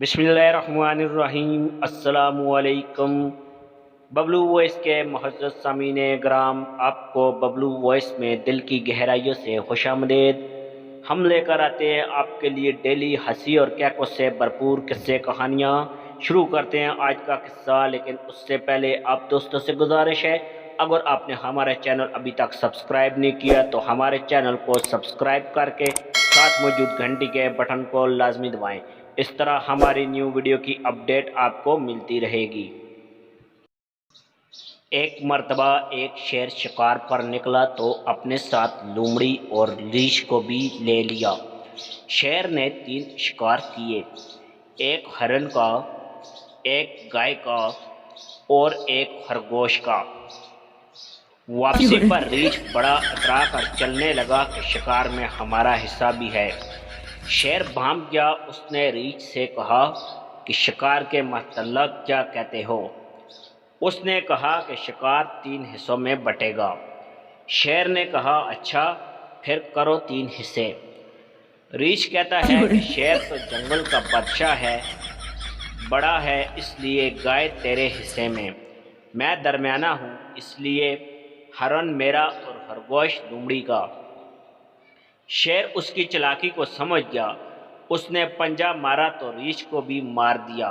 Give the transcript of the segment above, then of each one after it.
बिस्मिल्लाहिर्रहमानिर्रहीम। अस्सलाम वालेकुम। बबलू वॉइस के मुअज़्ज़ज़ सामीन ग्राम, आपको बबलू वॉइस में दिल की गहराइयों से खुशामदीद। हम लेकर आते हैं आपके लिए डेली हंसी और कैकों से भरपूर किस्से कहानियाँ। शुरू करते हैं आज का किस्सा, लेकिन उससे पहले आप दोस्तों से गुजारिश है, अगर आपने हमारा चैनल अभी तक सब्सक्राइब नहीं किया तो हमारे चैनल को सब्सक्राइब करके साथ मौजूद घंटी के बटन को लाजमी दबाएं। इस तरह हमारी न्यू वीडियो की अपडेट आपको मिलती रहेगी। एक मर्तबा एक शेर शिकार पर निकला तो अपने साथ लोमड़ी और रीछ को भी ले लिया। शेर ने 3 शिकार किए, एक हरण का, एक गाय का और एक खरगोश का। वापसी पर रीछ बड़ा अतरा कर चलने लगा कि शिकार में हमारा हिस्सा भी है। शेर भांप गया। उसने रीछ से कहा कि शिकार के मतलब क्या कहते हो? उसने कहा कि शिकार 3 हिस्सों में बटेगा। शेर ने कहा, अच्छा फिर करो 3 हिस्से। रीछ कहता है कि शेर तो जंगल का बादशाह है, बड़ा है, इसलिए गाय तेरे हिस्से में, मैं दरमियाना हूँ, इसलिए हरण मेरा और खरगोश लोमड़ी का। शेर उसकी चालाकी को समझ गया। उसने पंजा मारा तो रीछ को भी मार दिया।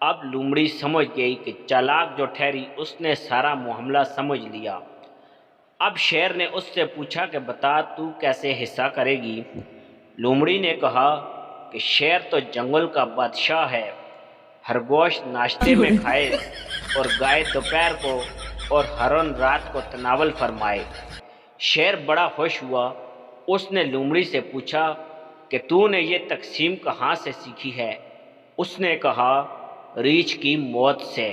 अब लोमड़ी समझ गई कि चालाक जो ठहरी, उसने सारा मामला समझ लिया। अब शेर ने उससे पूछा कि बता, तू कैसे हिस्सा करेगी? लोमड़ी ने कहा कि शेर तो जंगल का बादशाह है, खरगोश नाश्ते में खाए और गाय दोपहर को और हरण रात को तनावल फरमाए। शेर बड़ा खुश हुआ। उसने लोमड़ी से पूछा कि तूने ये तकसीम कहाँ से सीखी है? उसने कहा, रीछ की मौत से।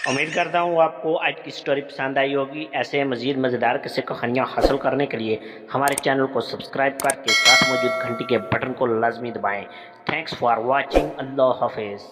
उम्मीद करता हूँ आपको आज की स्टोरी पसंद आई होगी। ऐसे मज़ीद मज़ेदार किस्से कहानियाँ हासिल करने के लिए हमारे चैनल को सब्सक्राइब करके साथ मौजूद घंटी के बटन को लाजमी दबाएं। Thanks for watching. अल्लाह हाफिज़।